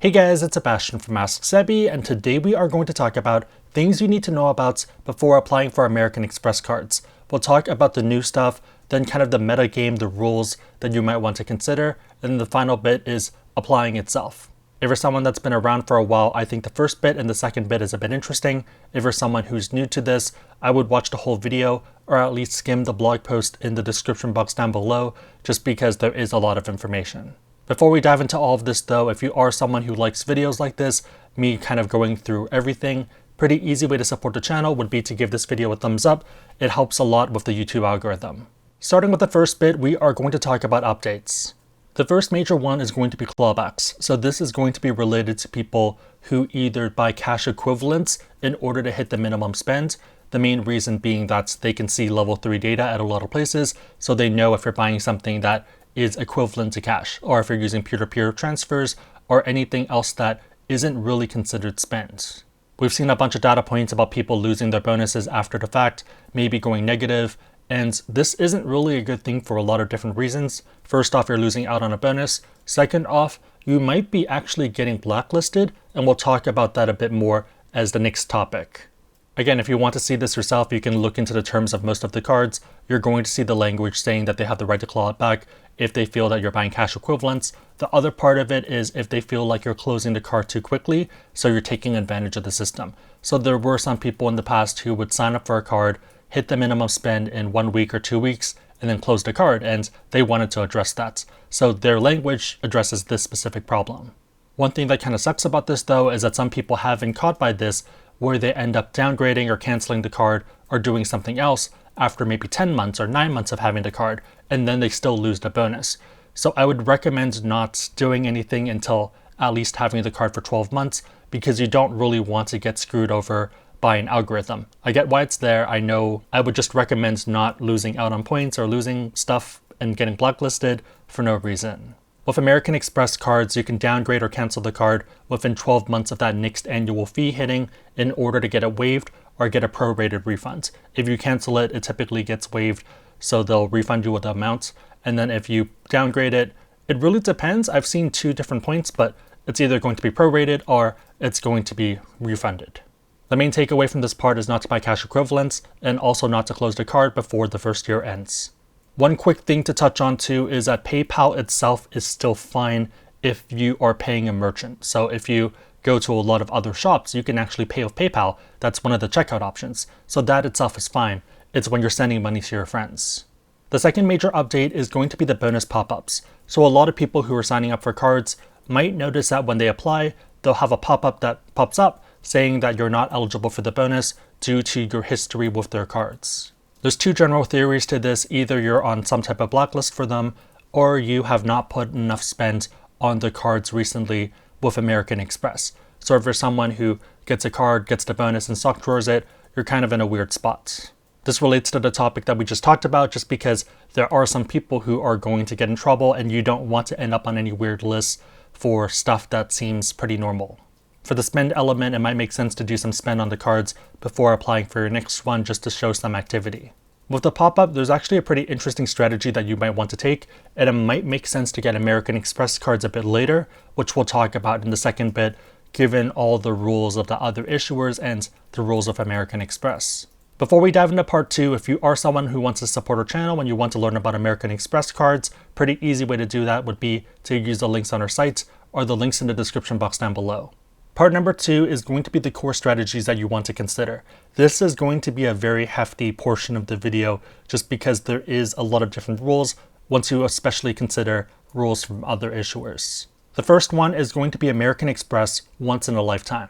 Hey guys, it's Sebastian from AskSebby, and today we are going to talk about things you need to know about before applying for American Express cards. We'll talk about the new stuff, then kind of the meta game, the rules that you might want to consider, and then the final bit is applying itself. If you're someone that's been around for a while, I think the first bit and the second bit is a bit interesting. If you're someone who's new to this, I would watch the whole video or at least skim the blog post in the description box down below, just because there is a lot of information. Before we dive into all of this though, if you are someone who likes videos like this, me kind of going through everything, pretty easy way to support the channel would be to give this video a thumbs up. It helps a lot with the YouTube algorithm. Starting with the first bit, we are going to talk about updates. The first major one is going to be clawbacks. So this is going to be related to people who either buy cash equivalents in order to hit the minimum spend. The main reason being that they can see level 3 data at a lot of places, so they know if you're buying something that is equivalent to cash, or if you're using peer-to-peer transfers or anything else that isn't really considered spend. We've seen a bunch of data points about people losing their bonuses after the fact, maybe going negative, and this isn't really a good thing for a lot of different reasons. First off, you're losing out on a bonus. Second off, you might be actually getting blacklisted, and we'll talk about that a bit more as the next topic. Again, if you want to see this yourself, you can look into the terms of most of the cards. You're going to see the language saying that they have the right to claw it back if they feel that you're buying cash equivalents. The other part of it is if they feel like you're closing the card too quickly, so you're taking advantage of the system. So there were some people in the past who would sign up for a card, hit the minimum spend in 1 week or 2 weeks, and then close the card, and they wanted to address that. So their language addresses this specific problem. One thing that kind of sucks about this though is that some people have been caught by this, where they end up downgrading or canceling the card or doing something else after maybe 10 months or 9 months of having the card, and then they still lose the bonus. So I would recommend not doing anything until at least having the card for 12 months, because you don't really want to get screwed over by an algorithm. I get why it's there. I know I would just recommend not losing out on points or losing stuff and getting blacklisted for no reason. With American Express cards, you can downgrade or cancel the card within 12 months of that next annual fee hitting in order to get it waived or get a prorated refund. If you cancel it, it typically gets waived, so they'll refund you with the amount. And then if you downgrade it, it really depends. I've seen 2 different points, but it's either going to be prorated or it's going to be refunded. The main takeaway from this part is not to buy cash equivalents and also not to close the card before the first year ends. One quick thing to touch on too is that PayPal itself is still fine if you are paying a merchant. So if you go to a lot of other shops, you can actually pay with PayPal. That's one of the checkout options. So that itself is fine. It's when you're sending money to your friends. The second major update is going to be the bonus pop-ups. So a lot of people who are signing up for cards might notice that when they apply, they'll have a pop-up that pops up saying that you're not eligible for the bonus due to your history with their cards. There's 2 general theories to this. Either you're on some type of blacklist for them, or you have not put enough spend on the cards recently with American Express. So if you're someone who gets a card, gets the bonus, and stock drawers it, you're kind of in a weird spot. This relates to the topic that we just talked about, just because there are some people who are going to get in trouble and you don't want to end up on any weird lists for stuff that seems pretty normal. For the spend element, it might make sense to do some spend on the cards before applying for your next one, just to show some activity. With the pop-up, there's actually a pretty interesting strategy that you might want to take, and it might make sense to get American Express cards a bit later, which we'll talk about in the second bit, given all the rules of the other issuers and the rules of American Express. Before we dive into part 2, if you are someone who wants to support our channel and you want to learn about American Express cards, pretty easy way to do that would be to use the links on our site or the links in the description box down below. Part number 2 is going to be the core strategies that you want to consider. This is going to be a very hefty portion of the video just because there is a lot of different rules once you especially consider rules from other issuers. The first one is going to be American Express once in a lifetime.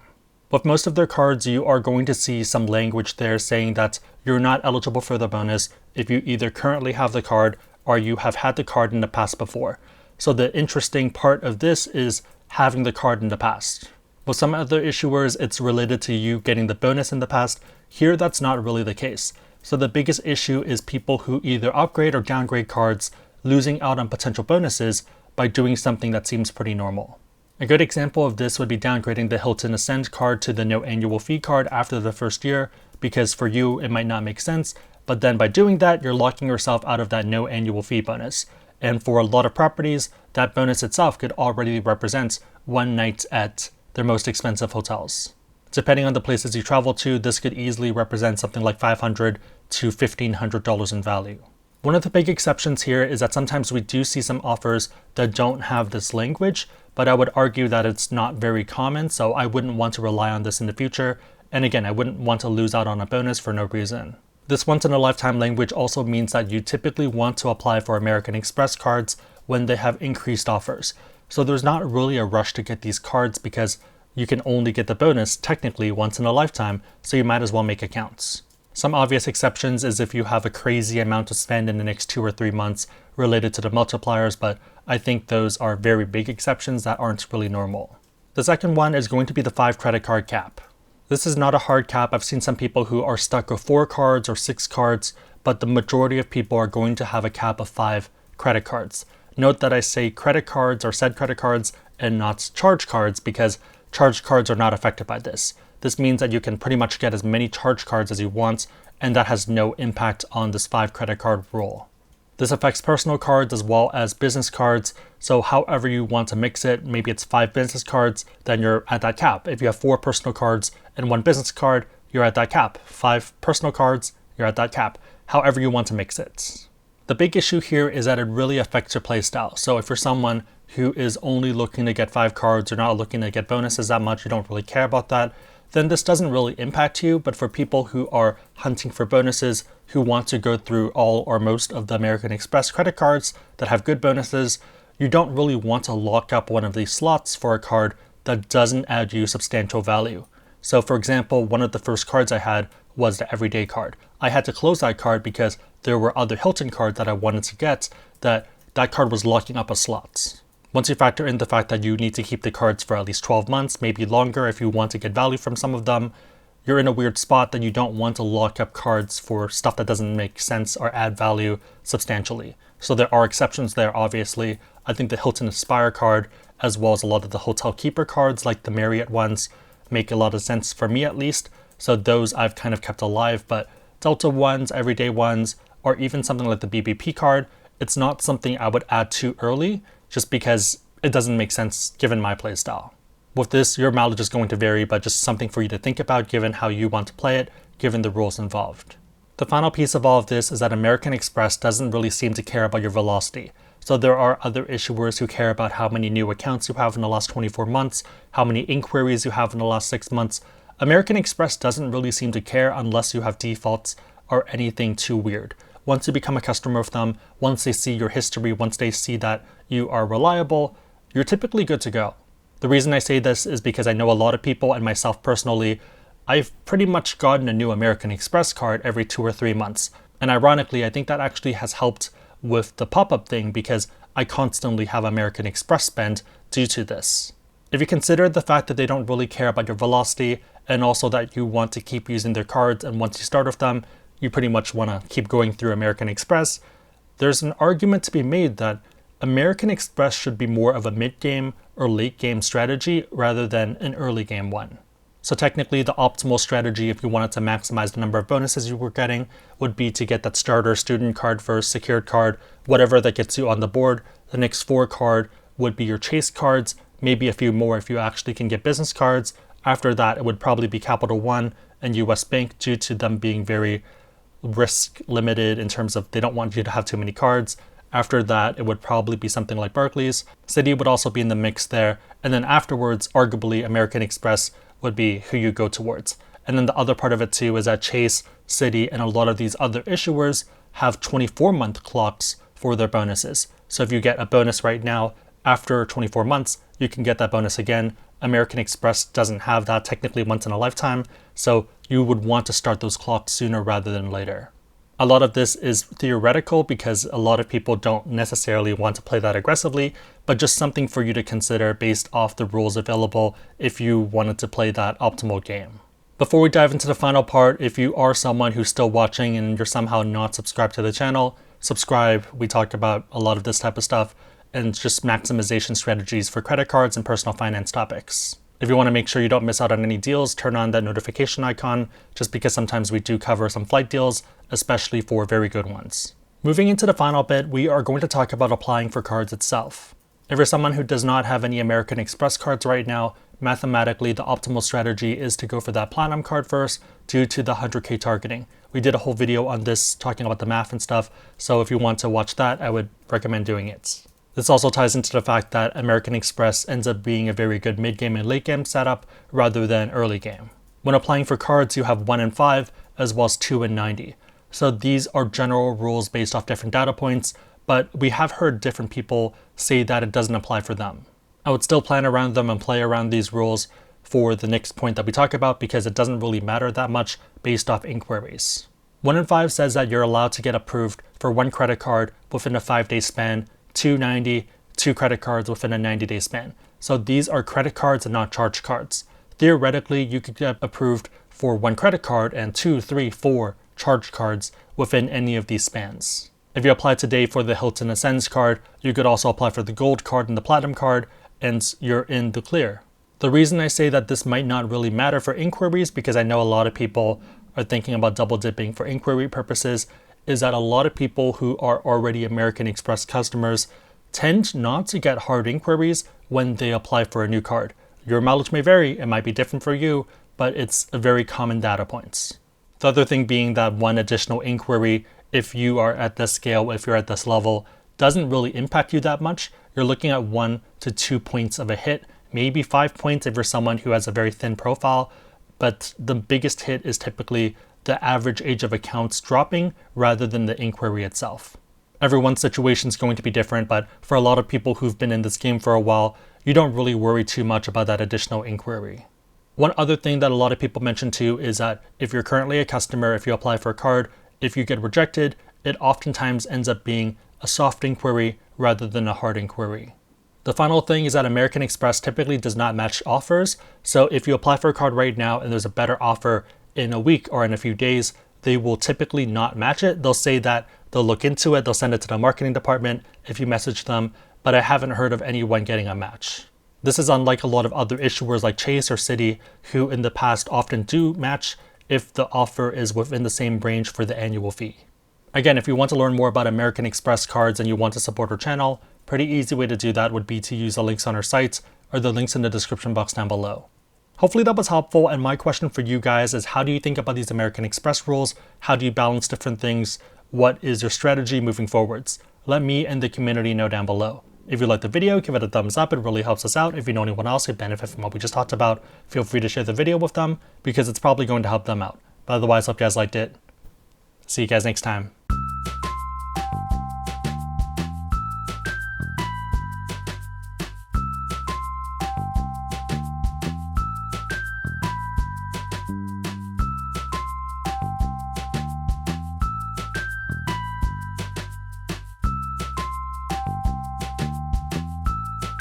With most of their cards, you are going to see some language there saying that you're not eligible for the bonus if you either currently have the card or you have had the card in the past before. So the interesting part of this is having the card in the past. With some other issuers, it's related to you getting the bonus in the past. Here, that's not really the case. So the biggest issue is people who either upgrade or downgrade cards, losing out on potential bonuses by doing something that seems pretty normal. A good example of this would be downgrading the Hilton Ascend card to the no annual fee card after the first year, because for you, it might not make sense, but then by doing that, you're locking yourself out of that no annual fee bonus. And for a lot of properties, that bonus itself could already represent one night at their most expensive hotels. Depending on the places you travel to, this could easily represent something like $500 to $1,500 in value. One of the big exceptions here is that sometimes we do see some offers that don't have this language, but I would argue that it's not very common, so I wouldn't want to rely on this in the future. And again, I wouldn't want to lose out on a bonus for no reason. This once-in-a-lifetime language also means that you typically want to apply for American Express cards when they have increased offers. So there's not really a rush to get these cards because you can only get the bonus technically once in a lifetime, so you might as well make accounts. Some obvious exceptions is if you have a crazy amount to spend in the next 2 or 3 months related to the multipliers, but I think those are very big exceptions that aren't really normal. The second one is going to be the 5 credit card cap. This is not a hard cap. I've seen some people who are stuck with 4 cards or 6 cards, but the majority of people are going to have a cap of 5 credit cards. Note that I say credit cards or said credit cards and not charge cards because charge cards are not affected by this. This means that you can pretty much get as many charge cards as you want, and that has no impact on this 5 credit card rule. This affects personal cards as well as business cards, so however you want to mix it, maybe it's 5 business cards, then you're at that cap. If you have 4 personal cards and 1 business card, you're at that cap. 5 personal cards, you're at that cap. However you want to mix it. The big issue here is that it really affects your playstyle. So if you're someone who is only looking to get 5 cards, you're not looking to get bonuses that much, you don't really care about that, then this doesn't really impact you. But for people who are hunting for bonuses, who want to go through all or most of the American Express credit cards that have good bonuses, you don't really want to lock up one of these slots for a card that doesn't add you substantial value. So for example, one of the first cards I had was the everyday card. I had to close that card because there were other Hilton cards that I wanted to get that card was locking up a slot. Once you factor in the fact that you need to keep the cards for at least 12 months, maybe longer if you want to get value from some of them, you're in a weird spot that you don't want to lock up cards for stuff that doesn't make sense or add value substantially. So there are exceptions there, obviously. I think the Hilton Aspire card, as well as a lot of the Hotel Keeper cards like the Marriott ones, make a lot of sense for me at least. So those I've kind of kept alive, but Delta ones, everyday ones, or even something like the BBP card, it's not something I would add too early just because it doesn't make sense given my playstyle. With this, your mileage is going to vary, but just something for you to think about given how you want to play it, given the rules involved. The final piece of all of this is that American Express doesn't really seem to care about your velocity. So there are other issuers who care about how many new accounts you have in the last 24 months, how many inquiries you have in the last 6 months. American Express doesn't really seem to care unless you have defaults or anything too weird. Once you become a customer of them, once they see your history, once they see that you are reliable, you're typically good to go. The reason I say this is because I know a lot of people, and myself personally, I've pretty much gotten a new American Express card every 2 or 3 months. And ironically, I think that actually has helped with the pop-up thing because I constantly have American Express spend due to this. If you consider the fact that they don't really care about your velocity and also that you want to keep using their cards, and once you start with them, you pretty much want to keep going through American Express, there's an argument to be made that American Express should be more of a mid-game or late-game strategy rather than an early-game one. So technically, the optimal strategy if you wanted to maximize the number of bonuses you were getting would be to get that starter student card first, secured card, whatever that gets you on the board. The next 4 card would be your chase cards, maybe a few more if you actually can get business cards. After that, it would probably be Capital One and US Bank due to them being very risk limited in terms of they don't want you to have too many cards. After that, it would probably be something like Barclays. Citi would also be in the mix there. And then afterwards, arguably, American Express would be who you go towards. And then the other part of it too is that Chase, Citi, and a lot of these other issuers have 24-month clocks for their bonuses. So if you get a bonus right now, after 24 months, you can get that bonus again. American Express doesn't have that technically once in a lifetime, so you would want to start those clocks sooner rather than later. A lot of this is theoretical because a lot of people don't necessarily want to play that aggressively, but just something for you to consider based off the rules available if you wanted to play that optimal game. Before we dive into the final part, if you are someone who's still watching and you're somehow not subscribed to the channel, subscribe. We talk about a lot of this type of stuff and just maximization strategies for credit cards and personal finance topics. If you want to make sure you don't miss out on any deals, turn on that notification icon, just because sometimes we do cover some flight deals, especially for very good ones. Moving into the final bit, we are going to talk about applying for cards itself. If you're someone who does not have any American Express cards right now, mathematically the optimal strategy is to go for that Platinum card first due to the 100k targeting. We did a whole video on this talking about the math and stuff, so if you want to watch that, I would recommend doing it. This also ties into the fact that American Express ends up being a very good mid-game and late-game setup rather than early game. When applying for cards, you have 1 in 5 as well as 2 in 90. So these are general rules based off different data points, but we have heard different people say that it doesn't apply for them. I would still plan around them and play around these rules for the next point that we talk about because it doesn't really matter that much based off inquiries. 1 in 5 says that you're allowed to get approved for 1 credit card within a 5-day span, 290, 2 credit cards within a 90-day span. So these are credit cards and not charge cards. Theoretically, you could get approved for 1 credit card and 2, 3, 4 charge cards within any of these spans. If you apply today for the Hilton Ascends card, you could also apply for the Gold card and the Platinum card, and you're in the clear. The reason I say that this might not really matter for inquiries, because I know a lot of people are thinking about double dipping for inquiry purposes, is that a lot of people who are already American Express customers tend not to get hard inquiries when they apply for a new card. Your mileage may vary, it might be different for you, but it's a very common data point. The other thing being that 1 additional inquiry, if you are at this scale, if you're at this level, doesn't really impact you that much. You're looking at 1 to 2 points of a hit, maybe 5 points if you're someone who has a very thin profile, but the biggest hit is typically the average age of accounts dropping rather than the inquiry itself. Everyone's situation is going to be different, but for a lot of people who've been in this game for a while, you don't really worry too much about that additional inquiry. One other thing that a lot of people mention too is that if you're currently a customer, if you apply for a card, if you get rejected, it oftentimes ends up being a soft inquiry rather than a hard inquiry. The final thing is that American Express typically does not match offers. So if you apply for a card right now and there's a better offer in a week or in a few days, they will typically not match it. They'll say that they'll look into it, they'll send it to the marketing department if you message them, but I haven't heard of anyone getting a match. This is unlike a lot of other issuers like Chase or Citi, who in the past often do match if the offer is within the same range for the annual fee. Again, if you want to learn more about American Express cards and you want to support our channel, pretty easy way to do that would be to use the links on our site or the links in the description box down below. Hopefully that was helpful, and my question for you guys is, how do you think about these American Express rules? How do you balance different things? What is your strategy moving forwards? Let me and the community know down below. If you liked the video, give it a thumbs up, it really helps us out. If you know anyone else who'd benefit from what we just talked about, feel free to share the video with them because it's probably going to help them out. But otherwise, hope you guys liked it. See you guys next time.